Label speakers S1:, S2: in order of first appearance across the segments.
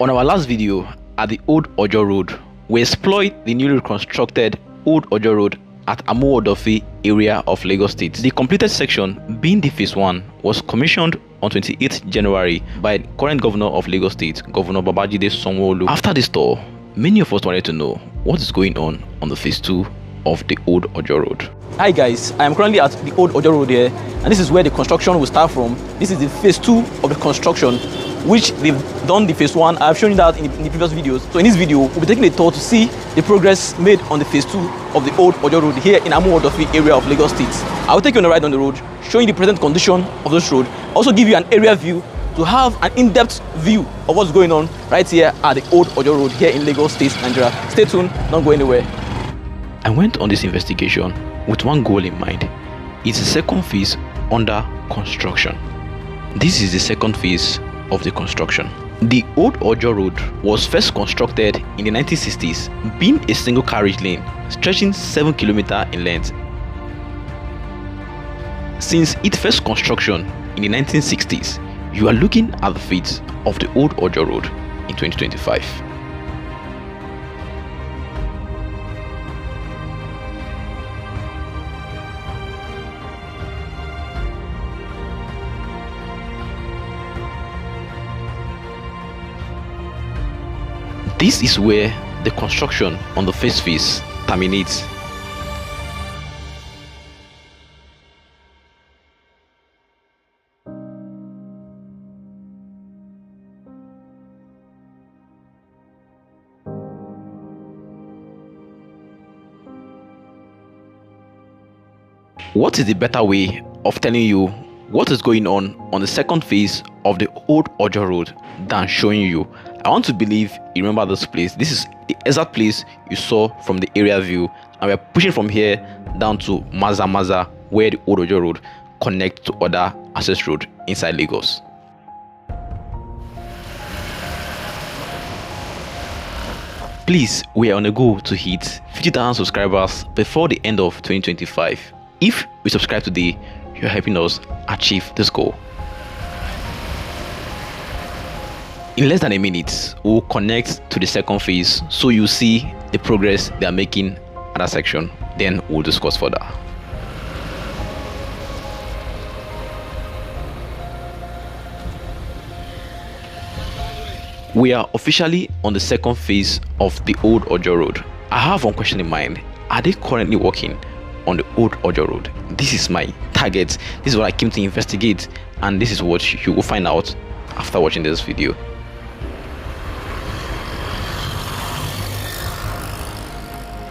S1: On our last video at the Old Ojo Road, we explored the newly reconstructed Old Ojo Road at Amuwo-Odofin area of Lagos State. The completed section, being the phase 1, was commissioned on 28th January by the current governor of Lagos State, Governor Babajide Sanwo-Olu. After this tour, many of us wanted to know what is going on the phase 2 of the Old Ojo Road.
S2: Hi guys, I am currently at the Old Ojo Road here, and this is where the construction will start from. This is the phase 2 of the construction, which they've done the phase 1. I've shown you that in the previous videos. So in this video, we'll be taking a tour to see the progress made on the phase 2 of the Old Ojo Road here in Amuwo-Odofin area of Lagos State. I will take you on a ride on the road, showing you the present condition of this road, also give you an area view to have an in-depth view of what's going on right here at the Old Ojo Road here in Lagos State, Nigeria. Stay tuned, don't go anywhere.
S1: I went on this investigation with one goal in mind. It's the second phase under construction. This is the second phase of the construction. The Old Ojo Road was first constructed in the 1960s, being a single carriage lane stretching 7 km in length. Since its first construction in the 1960s, you are looking at the feet of the Old Ojo Road in 2025. This is where the construction on the first phase terminates. What is the better way of telling you what is going on the second phase of the Old Ojo Road than showing you? I want to believe you remember this place. This is the exact place you saw from the area view, and we're pushing from here down to Maza, where the Old Ojo Road connects to other access road inside Lagos. Please, we are on a goal to hit 50,000 subscribers before the end of 2025. If we subscribe today, you're helping us achieve this goal. In less than a minute, we'll connect to the second phase, so you see the progress they are making at that section. Then we'll discuss further. We are officially on the second phase of the Old Ojo Road. I have one question in mind. Are they currently working on the Old Ojo Road? This is my target. This is what I came to investigate, and this is what you will find out after watching this video.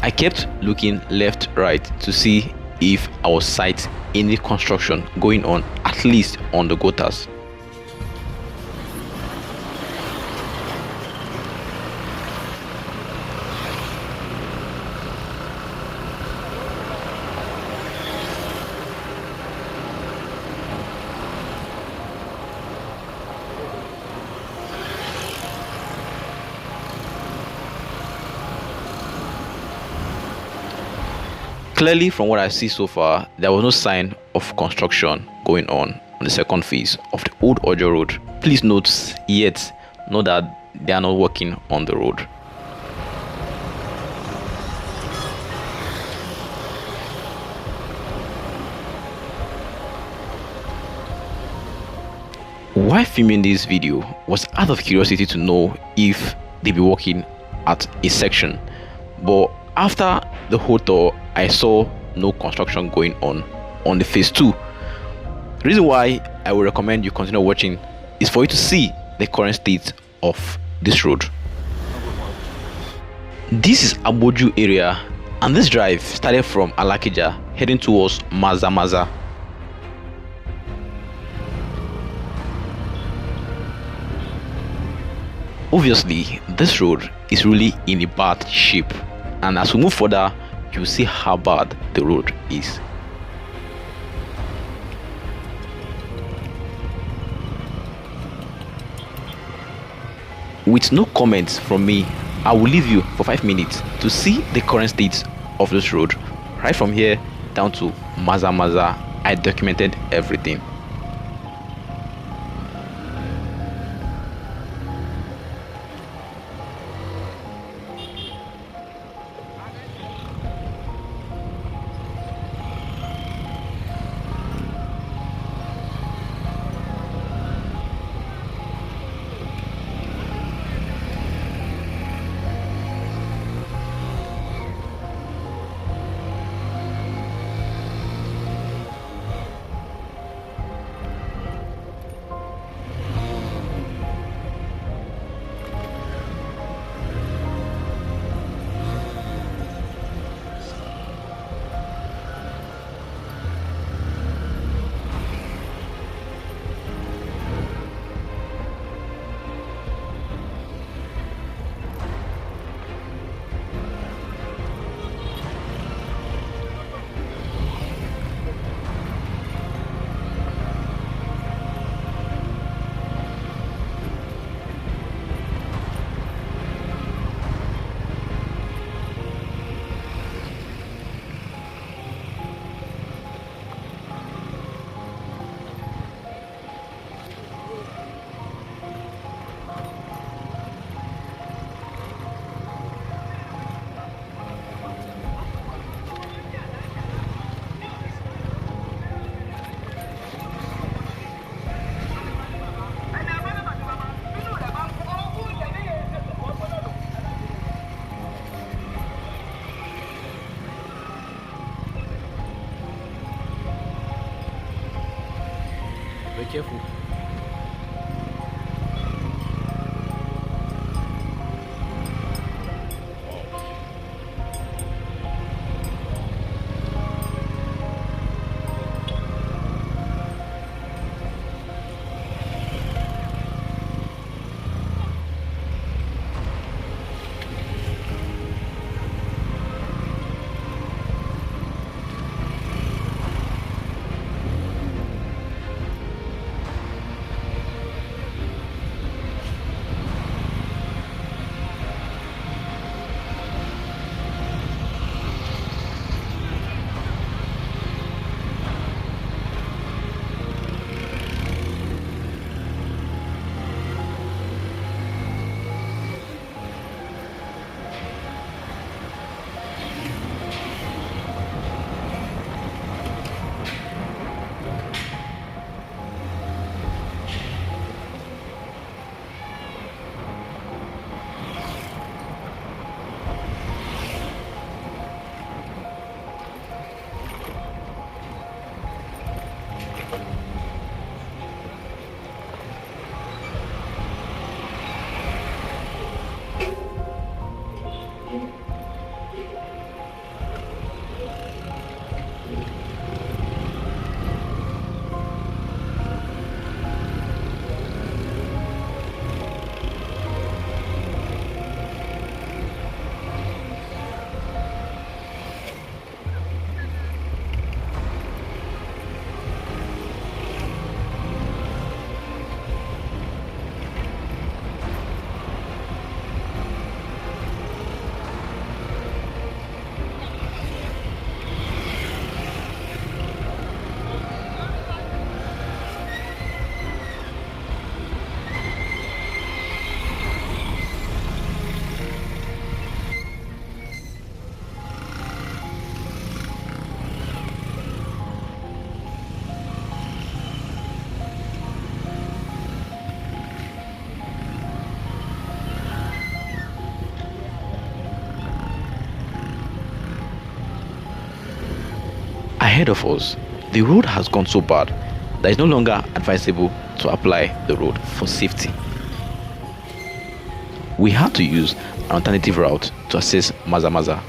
S1: I kept looking left, right to see if I was sight any construction going on, at least on the gutters. Clearly, from what I see so far, there was no sign of construction going on the second phase of the Old Ojo Road. Please note that they are not working on the road. Why filming this video was out of curiosity to know if they be working at a section, but after the whole tour, I saw no construction going on the phase 2. The reason why I would recommend you continue watching is for you to see the current state of this road. This is Aboju area, and this drive started from Alakija heading towards Maza. Obviously, this road is really in a bad shape, and as we move further, you'll see how bad the road is. With no comments from me, I will leave you for 5 minutes to see the current state of this road. Right from here down to Maza, I documented everything.
S2: careful.
S1: Ahead of us, the road has gone so bad that it's no longer advisable to apply the road for safety. We had to use an alternative route to access Maza Maza.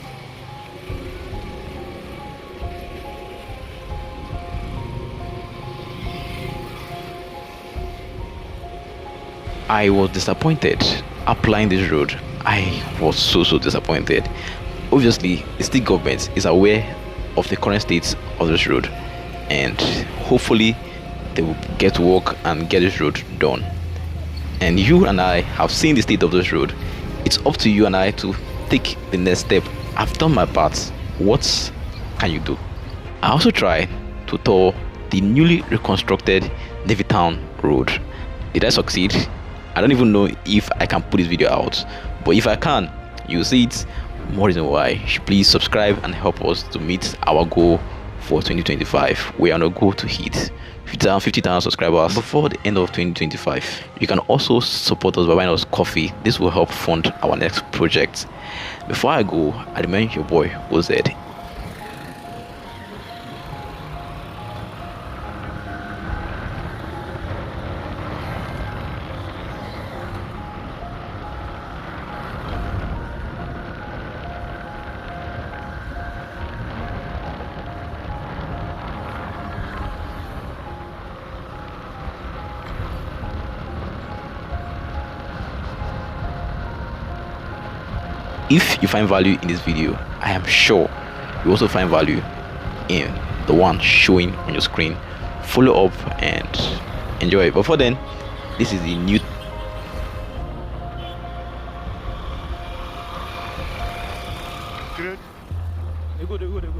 S1: I was disappointed applying this road. I was so disappointed. Obviously, the state government is aware of the current state of this road, and hopefully they will get to work and get this road done. And you and I have seen the state of this road. It's up to you and I to take the next step. I've done my part. What can you do? I also tried to tour the newly reconstructed Navy Town road. Did I succeed? I don't even know if I can put this video out, but if I can, you'll see it. More reason why you should please subscribe and help us to meet our goal for 2025. We are on a goal to hit 50,000 subscribers before the end of 2025. You can also support us by buying us coffee. This will help fund our next project. Before I go, I remind your boy Oz. If you find value in this video, I am sure you also find value in the one showing on your screen. Follow up and enjoy. But for then, this is the new
S2: Good. They're good.